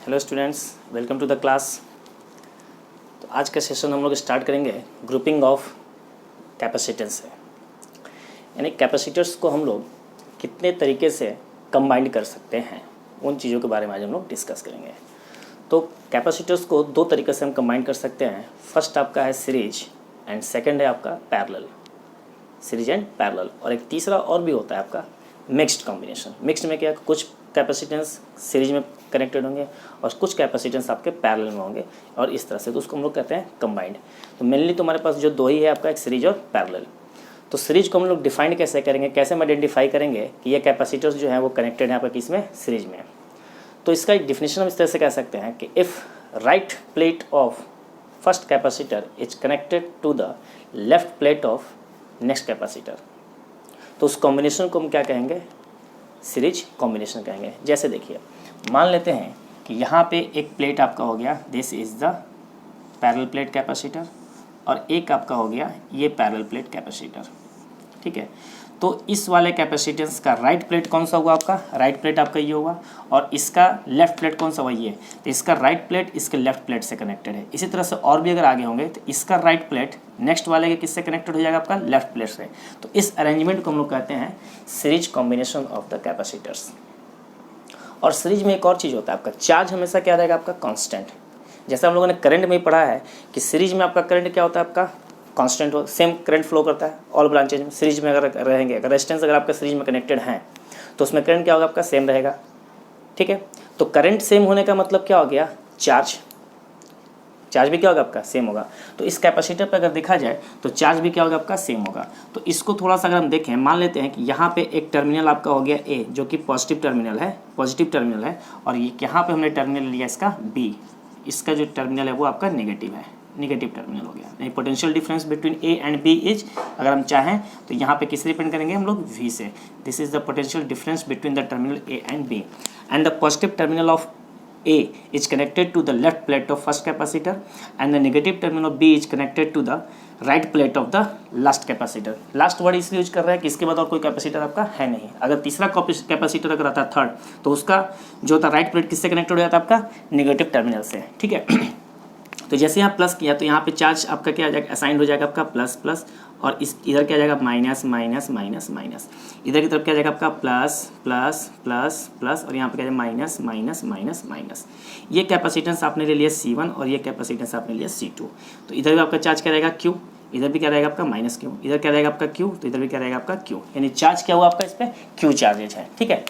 Hello students, welcome to the class. तो आज का सेशन हम लोग स्टार्ट करेंगे ग्रुपिंग ऑफ कैपेसिटेंस से, यानी कैपेसिटर्स को हम लोग कितने तरीके से कंबाइंड कर सकते हैं, उन चीज़ों के बारे में आज हम लोग डिस्कस करेंगे। तो कैपेसिटर्स को दो तरीके से हम कंबाइन कर सकते हैं। फर्स्ट आपका है सीरीज एंड सेकेंड है आपका पैरेलल, सीरीज एंड पैरेलल। और एक तीसरा और भी होता है आपका मिक्स्ड कॉम्बिनेशन। मिक्स्ड में क्या, कुछ कैपेसिटेंस सीरीज में कनेक्टेड होंगे और कुछ कैपेसिटेंस आपके पैरेलल में होंगे, और इस तरह से, तो उसको हम लोग कहते हैं कंबाइंड। तो मेनली तो हमारे पास जो दो ही है आपका, एक सीरीज और पैरेलल। तो सीरीज को हम लोग डिफाइन कैसे करेंगे, कैसे हम आइडेंटिफाई करेंगे कि ये कैपेसिटर्स जो है वो कनेक्टेड है आपका किस में, सीरीज में। तो इसका एक डिफिनेशन हम इस तरह से कह सकते हैं कि if right plate of first capacitor is connected to the left plate of next capacitor, तो उस कॉम्बिनेशन को हम क्या कहेंगे, सीरीज कॉम्बिनेशन कहेंगे। जैसे देखिए, मान लेते हैं कि यहाँ पे एक प्लेट आपका हो गया, this is the parallel plate capacitor, और एक आपका हो गया ये पैरेलल प्लेट कैपेसिटर। ठीक है, तो इस वाले कैपेसिटेंस का राइट प्लेट कौन सा हुआ आपका, राइट प्लेट आपका ये हुआ, और इसका लेफ्ट प्लेट कौन सा हुआ ये। तो इसका राइट प्लेट इसके लेफ्ट प्लेट से कनेक्टेड है। इसी तरह से और भी अगर आगे होंगे तो इसका राइट प्लेट नेक्स्ट वाले के किससे कनेक्टेड हो जाएगा, आपका लेफ्ट प्लेट से। तो इस अरेंजमेंट को हम लोग कहते हैं series combination of the capacitors. और सीरीज में एक और चीज़ होता है, आपका चार्ज हमेशा क्या रहेगा, आपका कांस्टेंट। जैसे हम लोगों ने करंट में ही पढ़ा है कि सीरीज में आपका करंट क्या होता है, आपका कांस्टेंट हो, सेम करंट फ्लो करता है ऑल ब्रांचेज में। सीरीज में अगर रहेंगे, अगर रेजिस्टेंस अगर आपका सीरीज में कनेक्टेड है तो उसमें करंट क्या होगा, आपका सेम रहेगा। ठीक है, तो करंट सेम होने का मतलब क्या हो गया, चार्ज भी क्या होगा आपका, सेम होगा। तो इस कैपेसिटर पर अगर देखा जाए तो चार्ज भी क्या होगा, आपका सेम होगा। तो इसको थोड़ा सा अगर हम देखें, मान लेते हैं कि यहाँ पे एक टर्मिनल आपका हो गया ए, जो कि पॉजिटिव टर्मिनल है, और ये यहाँ पे हमने टर्मिनल लिया इसका बी, इसका जो टर्मिनल है वो आपका नेगेटिव टर्मिनल हो गया। नहीं, potential difference between A and B is, अगर हम चाहें तो यहाँ पे किससे डिपेंड करेंगे हम लोग, we say. This is the potential difference between the terminal A and B, and the positive terminal of A is connected to the left plate of first capacitor and the negative terminal of B is connected to the right plate of the last capacitor। Last word इसलिए use कर रहा है कि इसके बाद और कोई capacitor आपका है नहीं। अगर तीसरा कैपेसिटर अगर आता थर्ड, तो उसका जो था राइट प्लेट किससे कनेक्टेड हो जाता है, आपका नेगेटिव टर्मिनल से। ठीक है, तो जैसे यहाँ प्लस किया तो यहाँ पे चार्ज आपका क्या आ जाएगा, असाइंड हो जाएगा आपका प्लस प्लस, और इस इधर क्या आ जाएगा माइनस माइनस माइनस माइनस, इधर की तरफ क्या आ जाएगा आपका प्लस प्लस प्लस प्लस, और यहाँ पे क्या जाएगा माइनस माइनस माइनस माइनस। ये कैपेसिटेंस आपने ले लिया C1 और ये कैपेसिटेंस आपने लिया C2। तो इधर भी आपका चार्ज क्या रहेगा Q, इधर भी क्या रहेगा आपका माइनस Q, इधर क्या रहेगा आपका Q, तो इधर भी क्या रहेगा आपका Q, यानी चार्ज क्या हुआ आपका इस पर Q चार्जेज है। ठीक है,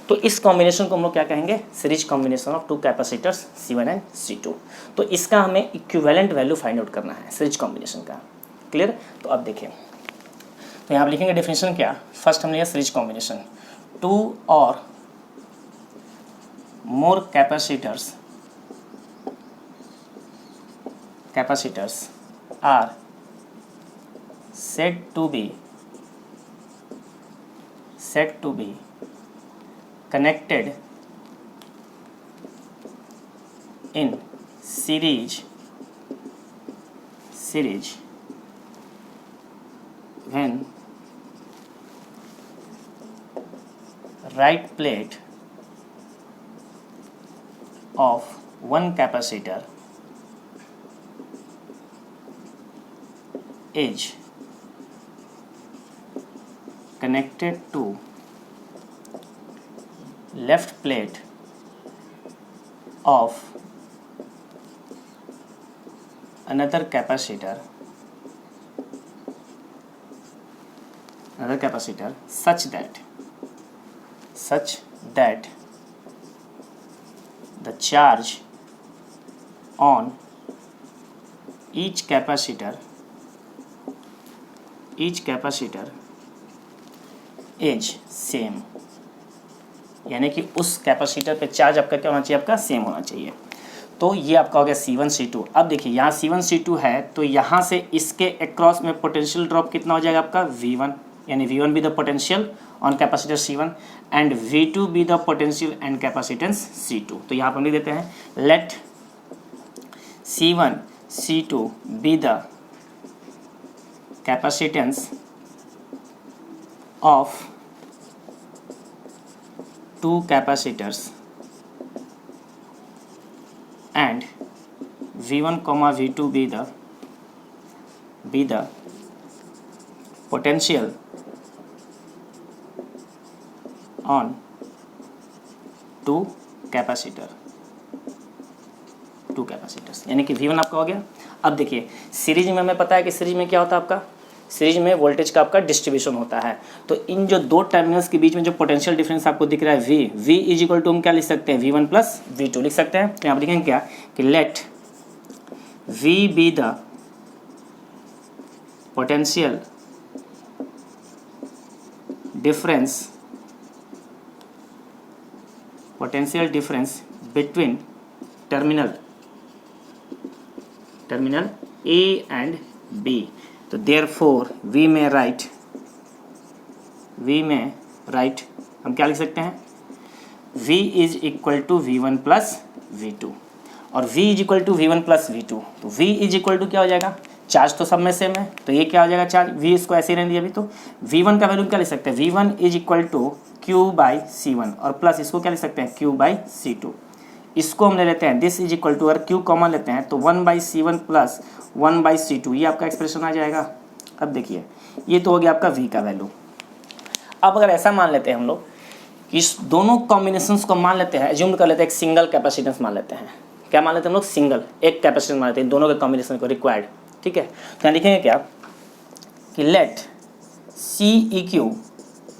तो इस कॉम्बिनेशन को हम लोग क्या कहेंगे, series combination of two capacitors C1 and C2। तो इसका हमें इक्विवेलेंट वैल्यू फाइंड आउट करना है सीरीज कॉम्बिनेशन का। क्लियर, तो अब देखिए, तो यहाँ पर लिखेंगे डेफिनेशन क्या, फर्स्ट हमने लिया सीरीज कॉम्बिनेशन, टू और more capacitors are said to be connected in series when right plate of one capacitor is connected to left plate of another capacitor such that the charge on each capacitor is same, यानी कि उस capacitor पे charge आपका क्या होना चाहिए, आपका same होना चाहिए। तो ये आपका हो गया C1 C2। अब देखिए यहाँ C1 C2 है, तो यहाँ से इसके अक्रॉस में पोटेंशियल ड्रॉप कितना हो जाएगा आपका V1, यानी V1 be the potential on capacitor C1 and V2 be the potential and capacitance C2। तो यहाँ पर हम लिख देते हैं let C1 C2 be the capacitance of two capacitors and V1 comma V2 be the potential on two capacitors, यानी कि V1 आपका हो गया। अब देखिए सीरीज में हमें पता है कि सीरीज में क्या होता है आपका, सीरीज में वोल्टेज का आपका डिस्ट्रीब्यूशन होता है। तो इन जो दो टर्मिनल्स के बीच में जो पोटेंशियल डिफरेंस आपको दिख रहा है V इज इक्वल टू हम क्या लिख सकते हैं, V1 प्लस V2 लिख सकते हैं। तो यहाँ पर लिखेंगे क्या कि let V be the potential difference between terminal A and B। तो देयरफॉर वी में राइट हम क्या लिख सकते हैं, V is equal to V1 plus V2 और V is equal to V1 plus V2। तो V इज इक्वल टू क्या हो जाएगा, चार्ज तो सब में सेम है, तो ये क्या हो जाएगा चार्ज, V इसको ऐसे ही रहने दिया अभी। तो V1 का वैल्यू क्या लिख सकते हैं, V1 is equal to Q by C1 और प्लस इसको क्या लिख सकते हैं, Q बाई C2। इसको हम ले लेते हैं, दिस इज इक्वल टू, अगर Q कॉमन लेते हैं तो 1 by C1 plus 1 by C2, ये आपका एक्सप्रेशन आ जाएगा। अब देखिए ये तो हो गया आपका V का वैल्यू। अब अगर ऐसा मान लेते हैं हम लोग कि इस दोनों कॉम्बिनेशंस को मान लेते हैं, एज्यूम कर लेते हैं एक सिंगल कैपेसिटेंस मान लेते हैं, क्या मान लेते हैं हम लोग, सिंगल एक कैपेसिटेंस मान लेते हैं दोनों के कॉम्बिनेशन को रिक्वायर्ड, ठीक है। तो यहाँ लिखेंगे क्या कि let CEQ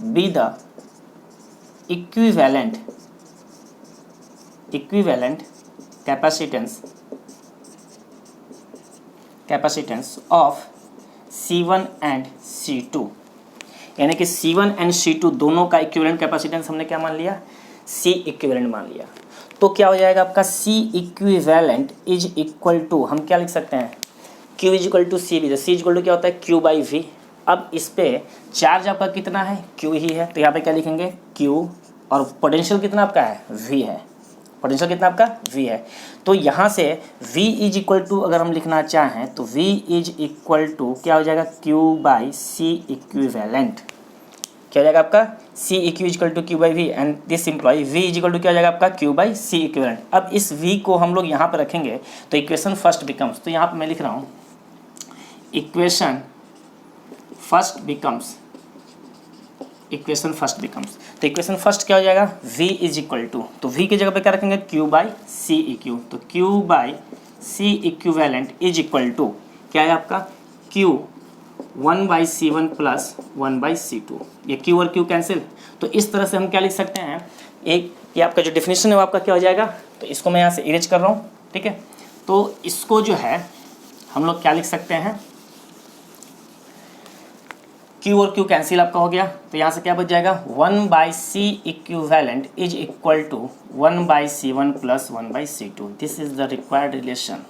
be the equivalent capacitance of C1 and C2, यानी कि C1 एंड C2 दोनों का इक्विवेलेंट कैपेसिटेंस हमने क्या मान लिया, C इक्विवेलेंट मान लिया। तो क्या हो जाएगा आपका C equivalent is equal to, हम क्या लिख सकते हैं, Q is equal to C भी, तो C इज इक्वल टू क्या होता है Q बाई V। अब इस पे चार्ज आपका कितना है, Q ही है, तो यहाँ पे क्या लिखेंगे Q, और पोटेंशियल कितना आपका है, V है, पोटेंशियल कितना आपका V है। तो यहाँ से V इज इक्वल टू अगर हम लिखना चाहें तो V इज इक्वल टू क्या हो जाएगा, Q बाई C इक्विवेलेंट, क्या हो जाएगा आपका C equal to Q by V and this imply V is equal to क्या हो जाएगा आपका Q बाई C इक्विवेलेंट। अब इस V को हम लोग यहाँ पर रखेंगे तो इक्वेशन फर्स्ट बिकम्स, तो यहाँ पर मैं लिख रहा हूँ इक्वेशन फर्स्ट बिकम्स, तो इक्वेशन फर्स्ट क्या हो जाएगा, V इज इक्वल टू, तो V की जगह पे क्या रखेंगे Q बाई C इक्यू, तो Q by C equivalent is equal to क्या है आपका Q 1 by C1 plus 1 by C2, ये Q और Q कैंसिल। तो इस तरह से हम क्या लिख सकते हैं, एक ये आपका जो डेफिनेशन है वो आपका क्या हो जाएगा, तो इसको मैं यहाँ से इरेज कर रहा हूँ, ठीक है। तो इसको जो है हम लोग क्या लिख सकते हैं, Q और Q कैंसिल आपका हो गया, तो यहाँ से क्या बच जाएगा 1 by C equivalent is equal to 1 by C1 plus 1 by C2, this is the required relation.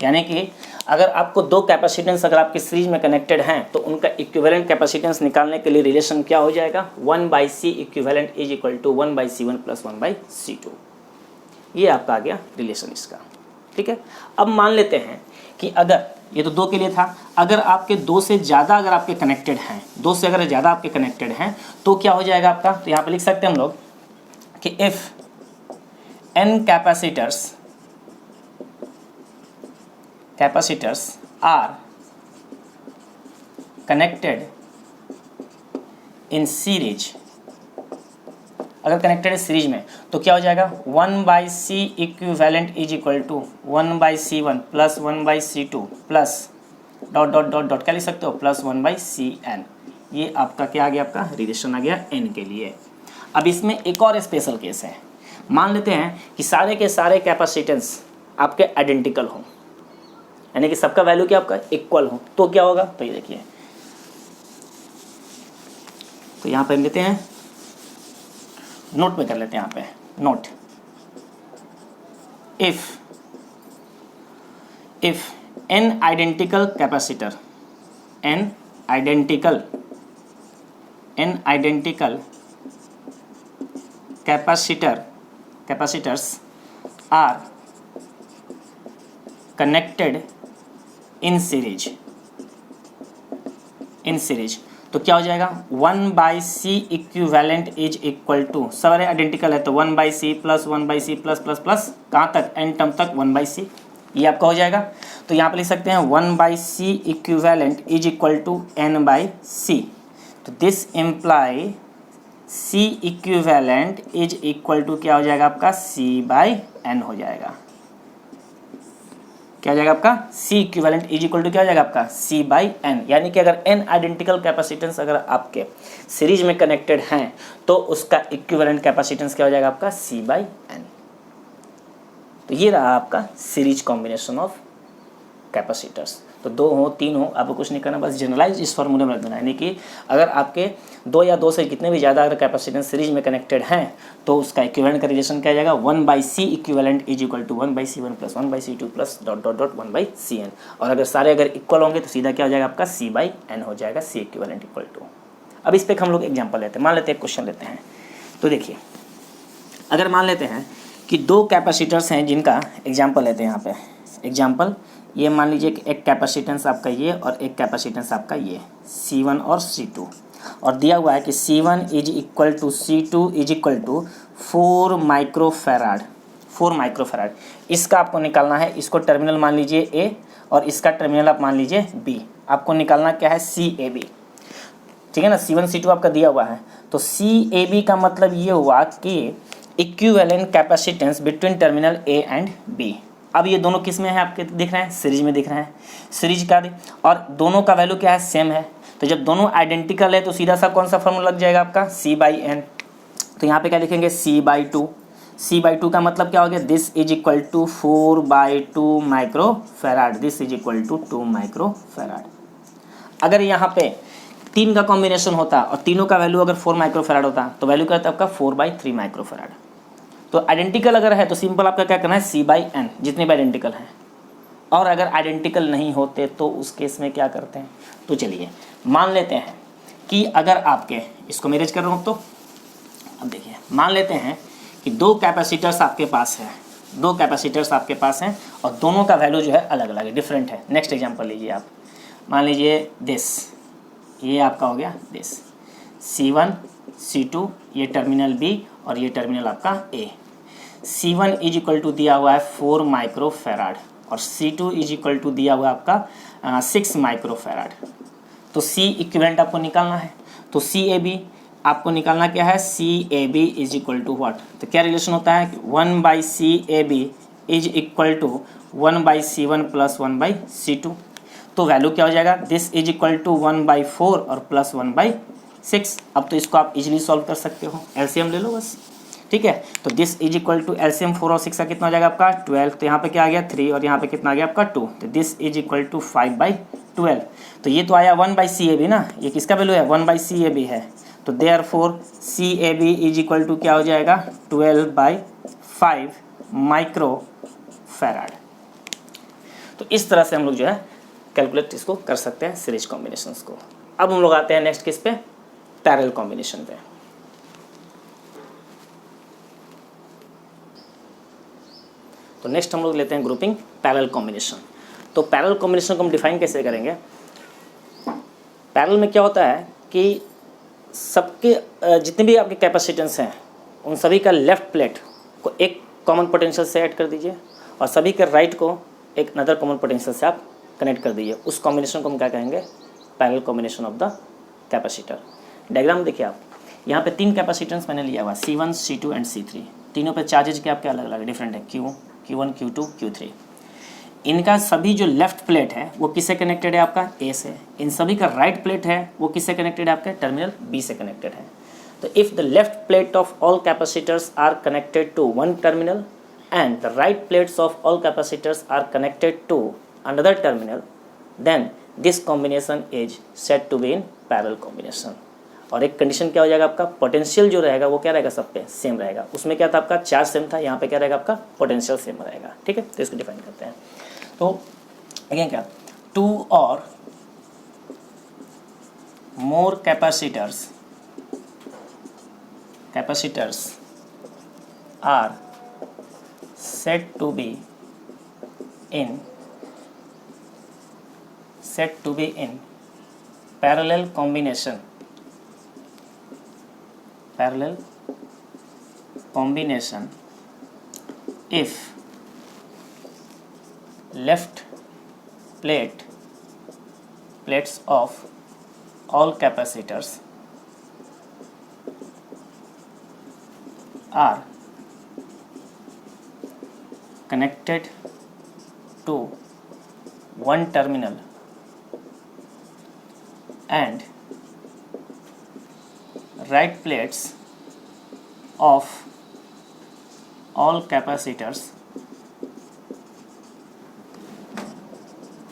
यानी कि अगर आपको दो कैपेसिटेंस अगर आपके सीरीज में कनेक्टेड हैं तो उनका इक्विवेलेंट कैपेसिटेंस निकालने के लिए रिलेशन क्या हो जाएगा, 1 by C equivalent is equal to 1 by C1 plus 1 by C2, ये आपका आ गया रिलेशन इसका, ठीक है। अब मान लेते हैं कि अगर ये तो दो के लिए था, अगर आपके दो से ज़्यादा अगर आपके कनेक्टेड हैं, दो से अगर ज़्यादा आपके कनेक्टेड हैं तो क्या हो जाएगा आपका, तो यहाँ पे लिख सकते हैं हम लोग कि if n capacitors are connected in series, अगर कनेक्टेड है सीरीज में तो क्या हो जाएगा 1 by C equivalent is equal to 1 by C1 plus 1 by C2 plus dot dot dot dot क्या लिख सकते हो प्लस 1 बाई CN, ये आपका क्या आ गया, आपका रिलेशन आ गया n के लिए। अब इसमें एक और स्पेशल केस है, मान लेते हैं कि सारे के सारे कैपेसिटेंस आपके आइडेंटिकल हों, यानी कि सबका वैल्यू क्या आपका इक्वल हो, तो क्या होगा, तो ये देखिए, तो यहाँ पर हम लेते हैं नोट में कर लेते हैं, यहाँ पे note, if n identical capacitor, n identical capacitors are connected in series, तो क्या हो जाएगा 1/c equivalent is equal to, सारे आइडेंटिकल है तो 1/c plus 1/c plus plus plus कहाँ तक एन टर्म तक 1/c, ये आपका हो जाएगा। तो यहाँ पे लिख सकते हैं 1/c equivalent is equal to n/c। तो this imply c equivalent is equal to क्या हो जाएगा आपका c/n हो जाएगा। क्या हो जाएगा आपका c equivalent is equal to क्या हो जाएगा आपका c/n, यानी कि अगर n आइडेंटिकल कैपेसिटेंस अगर आपके सीरीज में कनेक्टेड हैं तो उसका इक्विवेलेंट कैपेसिटेंस क्या हो जाएगा आपका c/n। तो ये रहा आपका सीरीज कॉम्बिनेशन ऑफ कैपेसिटर्स। तो 2 हो 3 हो आपको कुछ नहीं करना, बस जनरलाइज इस फॉर्मूले में रख देना, यानी कि अगर आपके 2 या 2 से कितने भी ज़्यादा अगर कैपेसिटेंस सीरीज में कनेक्टेड हैं तो उसका इक्विवेलेंट का रिलेशन क्या आ जाएगा 1/c equivalent is equal to 1/c1 plus 1/c2 plus dot dot dot 1/cn। और अगर सारे अगर इक्वल होंगे तो सीधा क्या हो जाएगा आपका c/n हो जाएगा, c इक्विवेलेंट इक्वल टू। अब इस पर हम लोग एग्जाम्पल लेते हैं, मान लेते हैं क्वेश्चन लेते हैं। तो देखिए अगर मान लेते हैं कि 2 कैपेसिटर्स हैं जिनका एग्जाम्पल लेते हैं, यहाँ पे एग्जाम्पल ये मान लीजिए कि एक कैपेसिटेंस आपका ये और एक कैपेसिटेंस आपका ये C1 और C2, और दिया हुआ है कि C1 is equal to C2 is equal to 4 microfarad. 4 microfarad इसका आपको निकालना है। इसको टर्मिनल मान लीजिए A और इसका टर्मिनल आप मान लीजिए B। आपको निकालना क्या है CAB, ठीक है ना। C1 C2 आपका दिया हुआ है, तो CAB का मतलब ये हुआ कि equivalent capacitance between terminal A and B। अब ये दोनों किस में है आपके दिख रहे हैं, सीरीज में दिख रहे हैं, सीरीज का, और दोनों का वैल्यू क्या है सेम है। तो जब दोनों आइडेंटिकल है तो सीधा सा कौन सा फॉर्मूला लग जाएगा आपका c/n। तो यहाँ पे क्या लिखेंगे c/2। c/2 का मतलब क्या हो गया, this is equal to 4/2 microfarad, this is equal to 2 microfarad. अगर यहाँ पे 3 का कॉम्बिनेशन होता और तीनों का वैल्यू अगर 4 माइक्रोफैराड होता तो वैल्यू क्या होता आपका 4/3 माइक्रोफैराड। तो आइडेंटिकल अगर है तो सिंपल आपका क्या करना है c/n, जितने भी आइडेंटिकल हैं। और अगर आइडेंटिकल नहीं होते तो उस केस में क्या करते हैं, तो चलिए मान लेते हैं कि अगर आपके, इसको मैनेज कर रहा हूँ, तो अब देखिए मान लेते हैं कि 2 कैपेसिटर्स आपके पास है, 2 कैपेसिटर्स आपके पास हैं और दोनों का वैल्यू जो है अलग अलग है, डिफरेंट है। नेक्स्ट एग्जांपल लीजिए आप, मान लीजिए दिस, ये आपका हो गया दिस C1 C2, ये टर्मिनल B और ये टर्मिनल आपका A। C1 is equal to दिया हुआ है 4 माइक्रोफैराड और C2 इज इक्वल टू दिया हुआ है आपका 6 माइक्रोफैराड। तो C इक्विवेलेंट आपको निकालना है, तो CAB आपको निकालना क्या है, CAB is equal to what. तो क्या रिलेशन होता है कि 1/CAB is equal to 1/C1 plus 1/C2। तो वैल्यू क्या हो जाएगा, दिस इज इक्वल टू 1/4 और प्लस 1/6। अब तो इसको आप इजीली सॉल्व कर सकते हो, एलसीएम ले लो बस, ठीक है। तो this is equal to LCM 4 और 6 का कितना हो जाएगा आपका 12। तो यहाँ पे क्या आ गया 3 और यहाँ पे कितना आ गया आपका 2। तो दिस इज इक्वल टू 5/12। तो ये तो आया 1/CAB ना, ये किसका वैल्यू है 1/CAB है। तो therefore CAB is equal to क्या हो जाएगा 12/5 माइक्रोफैराड। तो इस तरह से हम लोग जो है कैलकुलेट इसको कर सकते हैं सीरीज कॉम्बिनेशंस को। अब हम लोग आते हैं नेक्स्ट किस पे, पैरेलल कॉम्बिनेशन पे। तो नेक्स्ट हम लोग लेते हैं ग्रुपिंग पैरेलल कॉम्बिनेशन। तो पैरेलल कॉम्बिनेशन को हम डिफाइन कैसे करेंगे, पैरेलल में क्या होता है कि सबके जितने भी आपके कैपेसिटेंस हैं उन सभी का लेफ्ट प्लेट को एक कॉमन पोटेंशियल से ऐड कर दीजिए और सभी के राइट को एक अदर कॉमन पोटेंशियल से आप कनेक्ट कर दीजिए। उस कॉम्बिनेशन को हम क्या कहेंगे, parallel combination of the capacitor. Diagram देखिए आप, यहाँ पे 3 कैपेसिटेंस मैंने लिया हुआ C1 C2 एंड C3। तीनों पे चार्जेज क्या आपके अलग अलग डिफरेंट है, Q1 Q2 Q3। इनका सभी जो लेफ्ट प्लेट है वो किससे कनेक्टेड है आपका A से। इन सभी का राइट प्लेट है वो किससे कनेक्टेड है आपका टर्मिनल B से कनेक्टेड है। तो if the left plate of all capacitors are connected to one terminal and the right plates of all capacitors are connected to another terminal, then this combination is said to be in parallel combination। और एक condition क्या हो जाएगा आपका, potential जो रहेगा वो क्या रहेगा सब पे सेम रहेगा। उसमें क्या था आपका चार्ज सेम था, यहाँ पे क्या रहेगा आपका पोटेंशियल सेम रहेगा, ठीक है। तो इसको डिफाइन करते हैं। तो अगेन क्या, 2 or more capacitors are said to be in parallel combination if left plates of all capacitors are connected to one terminal and right plates of all capacitors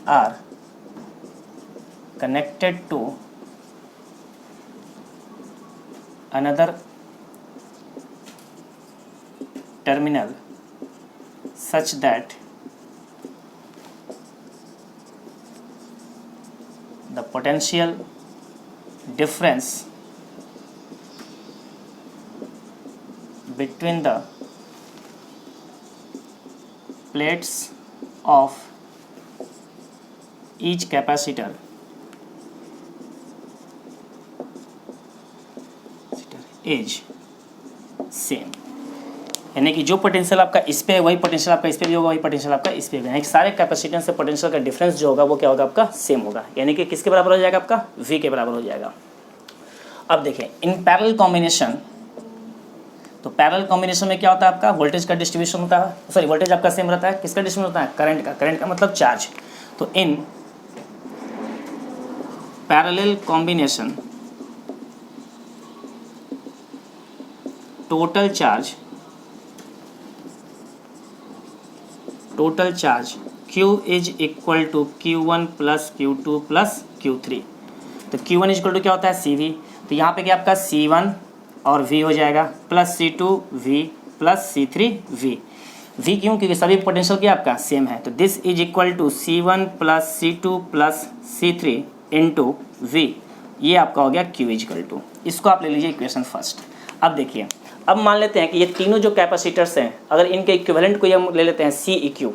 are connected to another terminal such that the potential difference between the plates of each capacitor is same। यानी कि जो potential आपका इस पे है वही potential आपका इस पे भी होगा, वही पोटेंशियल आपका इस पे भी, यानी कि सारे कैपेसिटेंस से पोटेंशियल का डिफरेंस जो होगा वो क्या होगा, आपका सेम होगा। यानी कि किसके बराबर हो जाएगा, आपका V के बराबर हो जाएगा। अब देखें इन पैरेलल कॉम्बिनेशन, तो पैरेलल कॉम्बिनेशन में क्या होता है, आपका वोल्टेज का डिस्ट्रीब्यूशन होता है, सॉरी वोल्टेज आपका सेम रहता है, किसका डिस्ट्रीब्यूशन होता है, करंट का मतलब चार्ज। तो in parallel combination total charge Q is equal to Q1 plus Q2 plus Q3। तो Q1 इज इक्वल टू क्या होता है, CV। तो यहाँ पे क्या आपका C1 और V हो जाएगा plus C2 V plus C3 V। V क्यों, क्योंकि सभी पोटेंशियल क्या आपका सेम है। तो this is equal to C1 plus C2 plus C3 into V। ये आपका हो गया Q इज इक्वल टू, इसको आप ले लीजिए इक्वेशन फर्स्ट। अब देखिए, अब मान लेते हैं कि ये तीनों जो कैपेसिटर्स हैं, अगर इनके इक्विवेलेंट को हम ले लेते हैं CEQ,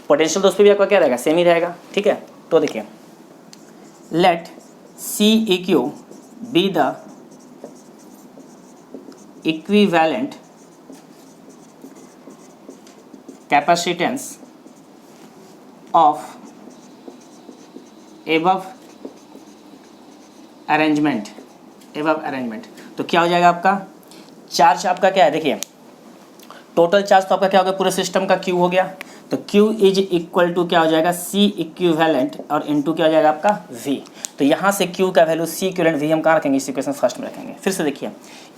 पोटेंशियल तो उस पर भी आपका क्या रहेगा, सेम ही रहेगा। ठीक है, तो देखिए let CEQ be the equivalent capacitance of above arrangement. तो क्या हो जाएगा, आपका चार्ज आपका क्या है, देखिए टोटल चार्ज तो आपका क्या हो गया, पूरे सिस्टम का Q हो गया। तो Q इज इक्वल टू क्या हो जाएगा, C इक्विवेलेंट और इनटू क्या हो जाएगा आपका V। तो यहाँ से Q का वैल्यू C इक्विवेलेंट V हम कहाँ रखेंगे, इस इक्वेशन फर्स्ट में रखेंगे। फिर से देखिए,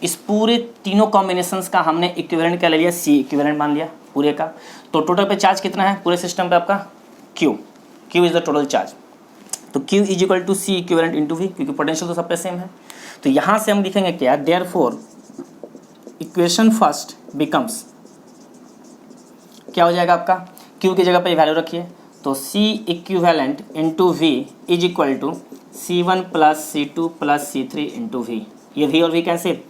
इस पूरे तीनों कॉम्बिनेशंस का हमने इक्विवेलेंट क्या ले लिया, C इक्विवेलेंट मान लिया पूरे का। तो टोटल पे चार्ज कितना है पूरे सिस्टम पे, आपका Q is the total charge. तो Q is equal to C equivalent into V, क्योंकि पोटेंशियल तो सब पे सेम है। तो यहाँ से हम लिखेंगे क्या, देयरफॉर इक्वेशन फर्स्ट बिकम्स, क्या हो जाएगा आपका, Q की जगह पे वैल्यू रखिए, तो C equivalent into V is equal to C1 plus C2 plus C3 into V। ये V और V कैंसिल,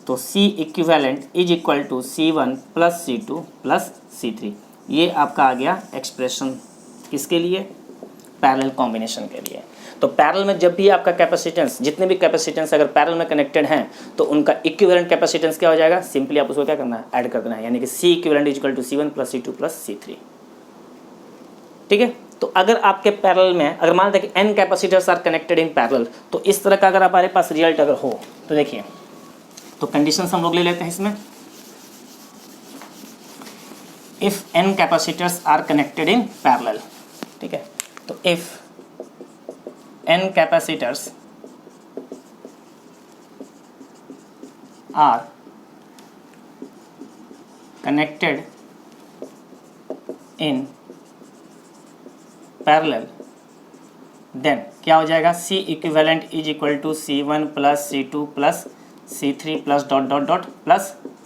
तो C equivalent is equal to C1 plus C2 plus C3। ये आपका आ गया एक्सप्रेशन किसके लिए, पैरेलल कॉम्बिनेशन के लिए। तो पैरेलल में जब भी आपका कैपेसिटेंस, जितने भी कैपेसिटेंस अगर पैरेलल में कनेक्टेड हैं तो उनका इक्विवेलेंट कैपेसिटेंस क्या हो जाएगा, सिंपली आप उसको क्या करना है, ऐड कर देना है। यानी कि C equivalent is equal to C1 plus C2 plus C3। ठीक है, तो अगर आपके पैरेलल में अगर मान लेते हैं कि n capacitors are connected in parallel, तो इस तरह का अगर हमारे पास रिजल्ट अगर हो तो देखिए, तो कंडीशंस हम लोग ले लेते हैं इसमें। If n capacitors are connected in parallel, ठीक है, तो if n capacitors are connected in parallel, then क्या हो जाएगा, C equivalent is equal to C1 plus C2 plus C3 plus dot dot dot plus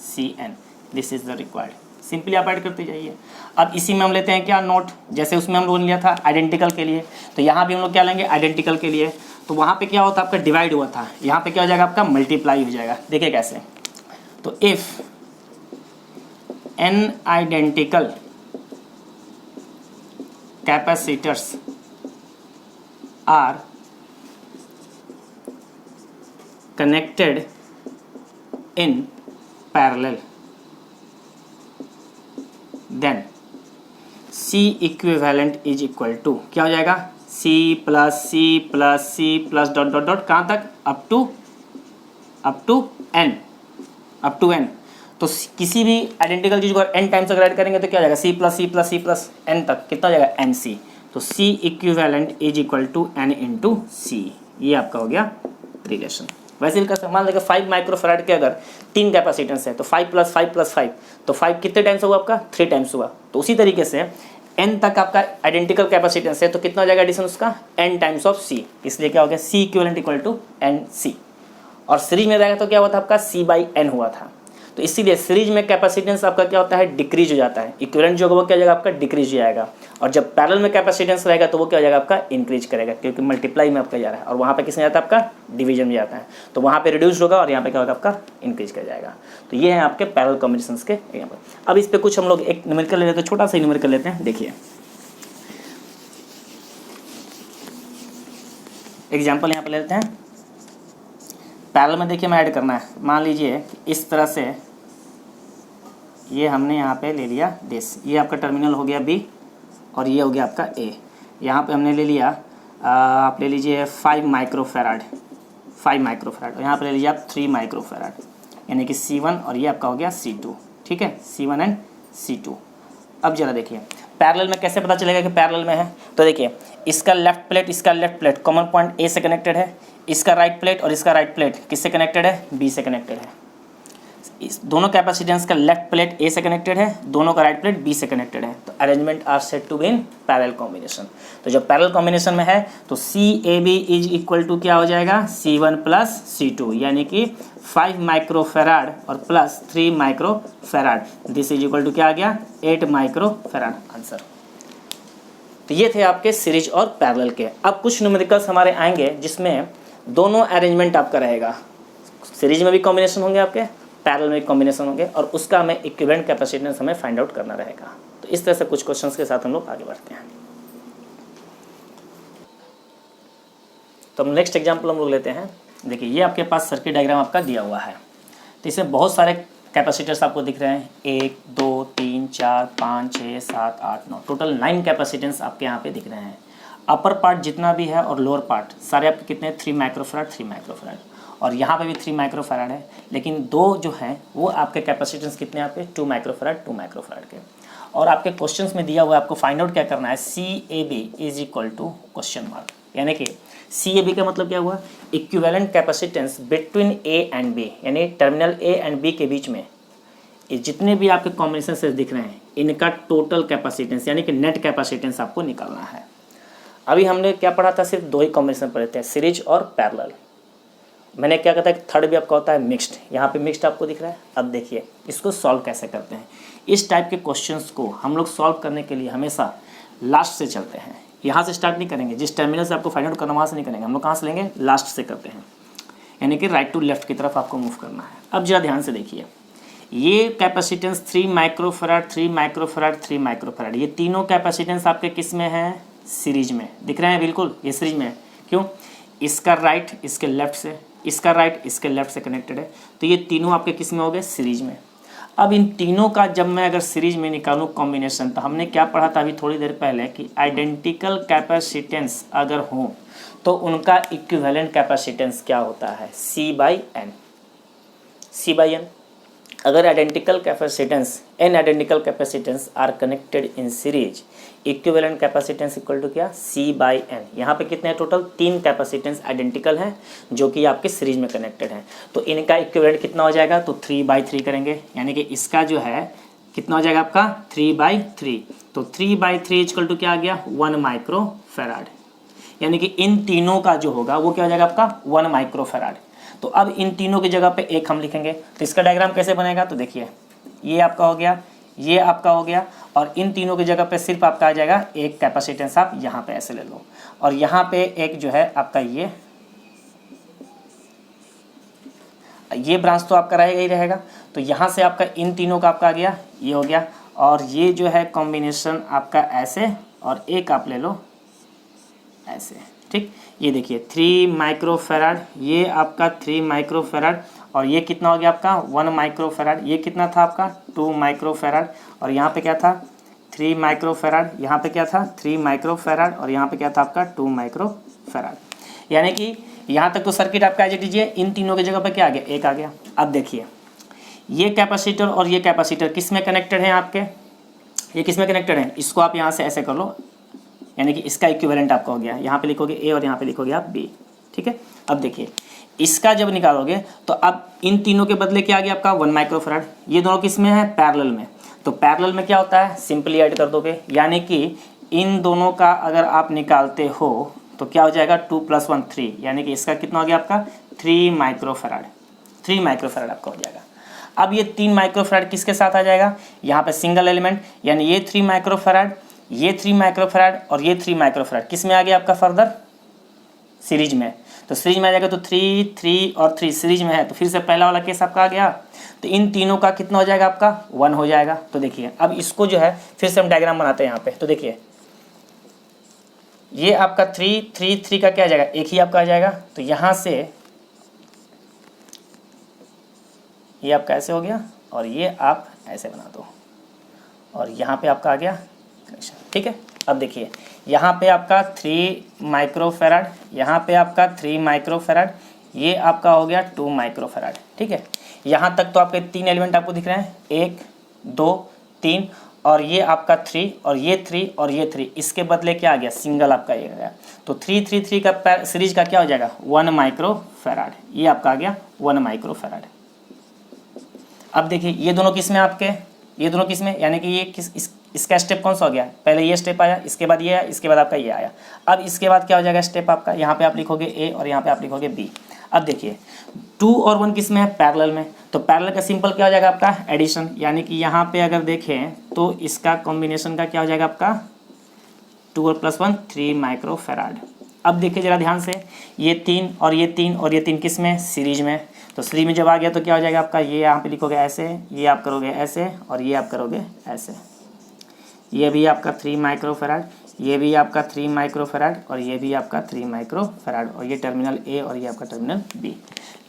Cn। This is the required। Simply आप add करते जाइए। अब इसी में हम लेते हैं क्या, नोट, जैसे उसमें हम लोगों ने लिया था आइडेंटिकल के लिए, तो यहाँ भी हम लोग क्या लेंगे, आइडेंटिकल के लिए। तो वहाँ पे क्या होता है, आपका डिवाइड हुआ था, यहाँ पे क्या हो जाएगा, आपका मल्टीप्लाई हो जाएगा। देखिए कैसे, तो if n identical capacitors are connected in parallel, then C equivalent is equal to क्या हो जाएगा, C plus dot dot dot कहाँ तक, अप टू n। तो किसी भी आइडेंटिकल चीज को n टाइम्स अगर ऐड करेंगे तो क्या हो जाएगा, C प्लस n तक कितना हो जाएगा, NC। तो C equivalent is equal to n into सी, ये आपका हो गया रिलेशन। वैसे भी कर मान लीजिए 5 माइक्रोफैराड के अगर 3 कैपेसिटेंस है तो 5 प्लस 5 तो 5 कितने टाइम्स हुआ आपका, 3 टाइम्स हुआ। तो उसी तरीके से n तक आपका आइडेंटिकल कैपेसिटेंस है तो कितना हो जाएगा एडिशन उसका, n टाइम्स ऑफ C, इसलिए क्या हो गया C equivalent equal to NC। और सीरीज में रहेगा तो क्या हुआ था आपका, C/N हुआ था। तो इसीलिए सीरीज में कैपेसिटेंस आपका क्या होता है, डिक्रीज हो जाता है। इक्विवेलेंट जो होगा वो क्या हो जाएगा आपका, डिक्रीज हो जाएगा। और जब पैरेलल में कैपेसिटेंस रहेगा तो वो क्या हो जाएगा आपका, इंक्रीज करेगा, क्योंकि मल्टीप्लाई में आपका जा रहा है और वहाँ पे किसमें जाता है आपका, डिवीजन में जाता है। तो वहाँ पे रिड्यूस होगा और यहाँ पे क्या होगा आपका, इंक्रीज कर जाएगा। तो ये है आपके पैरेलल कॉम्बिनेशंस के एग्जाम्पल। अब इस पर कुछ हम लोग एक न्यूमेरिकल ले लेते हैं, छोटा सा न्यूमेरिकल लेते हैं। देखिए एग्जाम्पल यहाँ पे ले लेते हैं। पैरेलल में देखिए मैं ऐड करना है, मान लीजिए इस तरह से ये हमने यहाँ पे ले लिया दिस, ये आपका टर्मिनल हो गया B और ये हो गया आपका A। यहाँ पे हमने ले लिया आप ले लीजिए 5 माइक्रोफैराड और यहाँ पे ले लीजिए आप 3 माइक्रोफैराड, यानी कि C1 और ये आपका हो गया C2। ठीक है, C1 एंड C2। अब जरा देखिए पैरेलल में कैसे पता चलेगा कि पैरेलल में है। तो देखिए इसका left plate common point A से कनेक्टेड है, इसका राइट प्लेट और इसका राइट प्लेट किससे कनेक्टेड है, B से कनेक्टेड है। इस दोनों कैपेसिटेंस का लेफ्ट प्लेट A से कनेक्टेड है, दोनों का राइट प्लेट B से कनेक्टेड है। तो arrangement are said to be in parallel combination. तो जब पैरेलल कॉम्बिनेशन में है तो CAB इज इक्वल टू क्या हो जाएगा, C1 प्लस C2, यानी कि 5 माइक्रोफैराड और plus 3 microfarad, this is equal to क्या आ गया, 8 माइक्रोफैराड आंसर। तो ये थे आपके सीरीज और पैरेलल के। अब कुछ न्यूमेरिकल्स हमारे आएंगे जिसमें दोनों अरेंजमेंट आपका रहेगा, सीरीज में भी कॉम्बिनेशन होंगे आपके, पैरेलल में कॉम्बिनेशन होंगे, और उसका हमें इक्विवेलेंट कैपेसिटेंस हमें फाइंड आउट करना रहेगा। तो इस तरह से कुछ क्वेश्चंस के साथ हम लोग आगे बढ़ते हैं। तो हम नेक्स्ट एग्जांपल हम लोग लेते हैं। देखिए ये आपके पास सर्किट डायग्राम आपका दिया हुआ है, तो इसमें बहुत सारे कैपेसिटर्स आपको दिख रहे हैं, 1 2 3 4 5 6 7 8 9, टोटल 9 कैपेसिटेंस आपके यहाँ पे दिख रहे हैं। अपर पार्ट जितना भी है और लोअर पार्ट सारे आपके कितने, 3 माइक्रोफैराड, और यहाँ पे भी 3 माइक्रोफैराड है, लेकिन दो जो हैं वो आपके कैपेसिटेंस कितने यहाँ पे, 2 माइक्रोफैराड के। और आपके क्वेश्चंस में दिया हुआ है आपको फाइंड आउट क्या करना है, CAB is equal to question mark, यानी कि CAB का मतलब क्या हुआ, equivalent capacitance between A and B, यानी टर्मिनल A एंड B के बीच में ये जितने भी आपके कॉम्बिनेशन से दिख रहे हैं इनका टोटल कैपेसिटेंस यानी कि नेट कैपेसिटेंस आपको निकालना है। अभी हमने क्या पढ़ा था, सिर्फ 2 ही कॉम्बिनेशन पढ़े थे, सीरीज और पैरेलल। मैंने क्या कहा था कि थर्ड भी आपका होता है मिक्स्ड, यहाँ पे मिक्स्ड आपको दिख रहा है। अब देखिए इसको सॉल्व कैसे करते हैं। इस टाइप के क्वेश्चंस को हम लोग सॉल्व करने के लिए हमेशा लास्ट से चलते हैं, यहाँ से स्टार्ट नहीं करेंगे। जिस टर्मिनल से आपको फाइंड आउट करना वहाँ से नहीं करेंगे, हम लोग कहाँ से लेंगे, लास्ट से करते हैं, यानी कि राइट टू लेफ्ट की तरफ आपको मूव करना है। अब जरा ध्यान से देखिए, ये कैपेसिटेंस 3 माइक्रोफैराड, ये तीनों कैपेसिटेंस आपके किस में है, सीरीज में दिख रहे हैं, बिल्कुल ये सीरीज में है। क्यों, इसका राइट इसके लेफ्ट से, इसका राइट इसके लेफ्ट से कनेक्टेड है, तो ये तीनों आपके किस में हो गए, सीरीज में। अब इन तीनों का जब मैं अगर सीरीज में निकालूं कॉम्बिनेशन, तो हमने क्या पढ़ा था अभी थोड़ी देर पहले कि आइडेंटिकल कैपेसिटेंस अगर हो तो उनका इक्विवेलेंट कैपेसिटेंस क्या होता है, C/N। अगर identical capacitance n identical capacitance are connected in series, equivalent capacitance equal to क्या, C/N। यहाँ पे कितने हैं टोटल, 3 कैपेसिटेंस आइडेंटिकल हैं जो कि आपके सीरीज में कनेक्टेड हैं। तो इनका इक्विवेलेंट कितना हो जाएगा, तो 3/3 करेंगे, यानी कि इसका जो है कितना हो जाएगा आपका 3/3। तो 3/3 इक्वल टू क्या आ गया, 1 माइक्रोफैराड, यानी कि इन तीनों का जो होगा वो क्या हो जाएगा आपका 1 माइक्रोफैराड। तो अब इन तीनों की जगह पे 1 हम लिखेंगे, तो इसका डायग्राम कैसे बनेगा, तो देखिए ये आपका हो गया, ये आपका हो गया, और इन तीनों की जगह पे सिर्फ आपका आ जाएगा एक कैपेसिटेंस, आप यहाँ पे ऐसे ले लो, और यहाँ पे एक जो है आपका ये ब्रांच तो आपका रहेगा ही रहेगा। तो यहाँ से आपका इन तीनों का आपका आ गया, ये हो गया, और ये जो है कॉम्बिनेशन आपका ऐसे, और एक आप ले लो ऐसे, ठीक। ये देखिए 3 माइक्रोफैराड, ये आपका 3 माइक्रोफैराड, और ये कितना हो गया आपका 1 माइक्रोफैराड। ये कितना था आपका 2 माइक्रोफैराड, और यहाँ पे क्या था 3 माइक्रोफैराड, यहाँ पे क्या था 3 माइक्रोफैराड, और यहाँ पे क्या था आपका 2 माइक्रोफैराड। यानी कि यहाँ तक तो सर्किट आपका एज इट इज है। इन तीनों की जगह पे क्या आ गया, एक आ गया। अब देखिए ये कैपेसिटर और ये कैपेसिटर किस में कनेक्टेड है आपके, ये किस में कनेक्टेड है, इसको आप यहाँ से ऐसे कर लो, यानी कि इसका इक्विवेलेंट आपका हो गया। यहाँ पे लिखोगे ए और यहाँ पे लिखोगे आप बी, ठीक है। अब देखिए इसका जब निकालोगे तो अब इन तीनों के बदले क्या आ गया आपका 1 माइक्रोफैराड। ये दोनों किस में है, पैरेलल में। तो पैरेलल में क्या होता है, सिंपली ऐड कर दोगे, यानी कि इन दोनों का अगर आप निकालते हो तो क्या हो जाएगा 2 + 1 3, यानी कि इसका कितना हो गया आपका 3 माइक्रोफैराड। 3 माइक्रोफैराड आपका हो जाएगा। अब ये 3 माइक्रोफैराड किसके साथ आ जाएगा, यहाँ पे सिंगल एलिमेंट, यानी ये 3 माइक्रोफैराड, ये 3 माइक्रोफैराड और ये 3 माइक्रोफैराड किस में आ गया आपका फर्दर सीरीज में। तो सीरीज में आ जाएगा, तो 3 3 और 3 सीरीज में है, तो फिर से पहला वाला केस आपका आ गया। तो इन तीनों का कितना हो जाएगा आपका 1 हो जाएगा। तो देखिए अब इसको जो है फिर से हम डायग्राम बनाते हैं यहाँ पे। तो देखिए ये आपका 3 3 3 का क्या आ जाएगा, एक ही आपका आ जाएगा। तो यहाँ से ये आपका ऐसे हो गया, और ये आप ऐसे बना दो, और यहाँ पे आपका आ गया कनेक्शन, ठीक है। अब देखिए यहाँ पे आपका 3 माइक्रोफैराड, यहाँ पे आपका 3 माइक्रोफैराड, ये आपका हो गया 2 माइक्रोफैराड, ठीक है। यहाँ तक तो आपके 3 एलिमेंट आपको दिख रहे हैं, 1 2 3, और ये आपका 3 और ये 3 और ये 3, इसके बदले क्या आ गया सिंगल आपका ये आ गया। तो 3 3 3 का सीरीज का क्या हो जाएगा 1 माइक्रोफैराड, ये आपका आ गया 1 माइक्रोफैराड। अब देखिए ये दोनों किस में आपके, ये दोनों किस में, यानी कि ये इसका स्टेप कौन सा हो गया, पहले ये स्टेप आया, इसके बाद ये आया, इसके बाद आपका ये आया। अब इसके बाद क्या हो जाएगा स्टेप आपका, यहाँ पे आप लिखोगे ए और यहाँ पे आप लिखोगे बी। अब देखिए 2 और 1 किस में है, पैरेलल में। तो पैरेलल का सिंपल क्या हो जाएगा आपका एडिशन, यानी कि यहाँ पे अगर देखें तो इसका कॉम्बिनेशन का क्या हो जाएगा आपका 2 और +1 3 माइक्रोफैराड। अब देखिए जरा ध्यान से, ये 3 और ये 3 और ये 3 किस में, सीरीज में। तो सीरीज में जब आ गया तो क्या हो जाएगा आपका, ये यहाँ पे लिखोगे ऐसे, ये आप करोगे ऐसे, और ये आप करोगे ऐसे। ये भी आपका 3 माइक्रोफैराड, ये भी आपका 3 माइक्रोफैराड, और ये भी आपका 3 माइक्रोफैराड, और ये टर्मिनल ए और ये आपका टर्मिनल बी।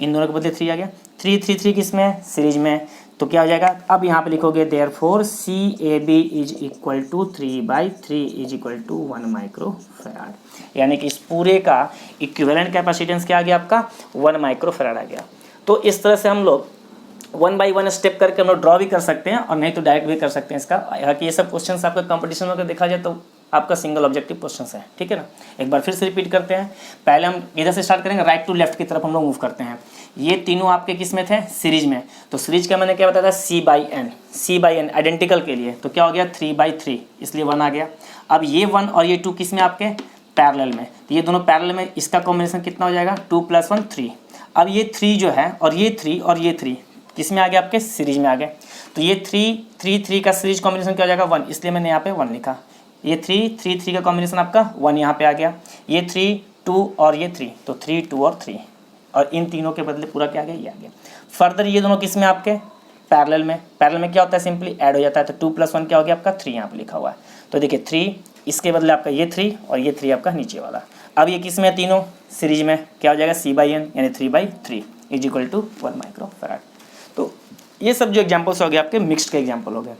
इन दोनों के बदले 3 आ गया। 3 3 3 किस में, सीरीज में। तो क्या हो जाएगा, अब यहाँ पे लिखोगे देयरफॉर CAB = 3/3 = 1 माइक्रोफैराड, यानी कि इस पूरे का इक्विवेलेंट कैपेसिटेंस क्या आ गया आपका 1 माइक्रोफैराड आ गया। तो इस तरह से हम लोग 1 बाई 1 स्टेप करके हम लोग ड्रॉ भी कर सकते हैं, और नहीं तो डायरेक्ट भी कर सकते हैं इसका। हालांकि ये सब क्वेश्चंस आपका कंपटीशन में अगर देखा जाए तो आपका सिंगल ऑब्जेक्टिव क्वेश्चंस है, ठीक है ना। एक बार फिर से रिपीट करते हैं, पहले हम इधर से स्टार्ट करेंगे, राइट टू लेफ्ट की तरफ हम लोग मूव करते हैं। ये तीनों आपके किस में थे, सीरीज में। तो सीरीज का मैंने क्या बताया था, C/N आइडेंटिकल के लिए। तो क्या हो गया 3/3, इसलिए 1 आ गया। अब ये 1 और ये 2 किस में आपके पैरेलल में। तो ये दोनों पैरेलल में, इसका कॉम्बिनेशन कितना हो जाएगा 2 + 1 3। अब ये 3 जो है, और ये 3 और ये 3 किस में आ गया आपके सीरीज में आ गए। तो ये 3 3 3 का सीरीज कॉम्बिनेशन क्या हो जाएगा 1, इसलिए मैंने यहाँ पे 1 लिखा। ये 3 3 3 का कॉम्बिनेशन आपका 1 यहाँ पे आ गया। ये 3 2 और ये 3, तो 3 2 और 3, और इन तीनों के बदले पूरा क्या आ गया, ये आ गया। फर्दर ये दोनों किस में आपके पैरेलल में। पैरेलल में क्या होता है, सिंपली ऐड हो जाता है। तो 2 + 1 क्या हो गया आपका 3 यहाँ पे लिखा हुआ है। तो देखिए 3, इसके बदले आपका ये 3 और ये 3 आपका नीचे वाला। अब ये किस में, तीनों सीरीज में, क्या हो जाएगा C/N यानी 3/3 = 1 माइक्रोफैराड। तो ये सब जो एग्जाम्पल्स हो गए आपके मिक्स्ड के एग्जाम्पल हो गए।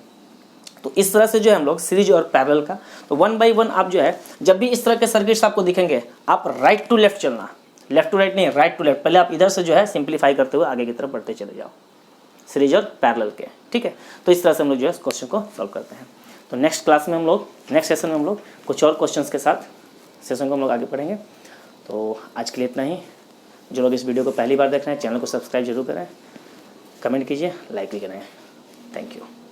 तो इस तरह से जो है हम लोग सीरीज और पैरेलल का, तो 1 बाई 1 आप जो है जब भी इस तरह के सर्किट्स आपको दिखेंगे, आप राइट टू लेफ्ट चलना, लेफ्ट टू राइट नहीं, राइट टू लेफ्ट। पहले आप इधर से जो है सिंप्लीफाई करते हुए आगे की तरफ बढ़ते चले जाओ, सीरीज और पैरेलल के, ठीक है। तो इस तरह से हम लोग जो है क्वेश्चन को सॉल्व करते हैं। तो नेक्स्ट क्लास में हम लोग, नेक्स्ट सेशन में हम लोग कुछ और क्वेश्चंस के साथ सेशन को हम लोग आगे पढ़ेंगे। तो आज के लिए इतना ही। जो लोग इस वीडियो को पहली बार देख रहे हैं, चैनल को सब्सक्राइब जरूर करें, कमेंट कीजिए, लाइक भी करें। Thank you.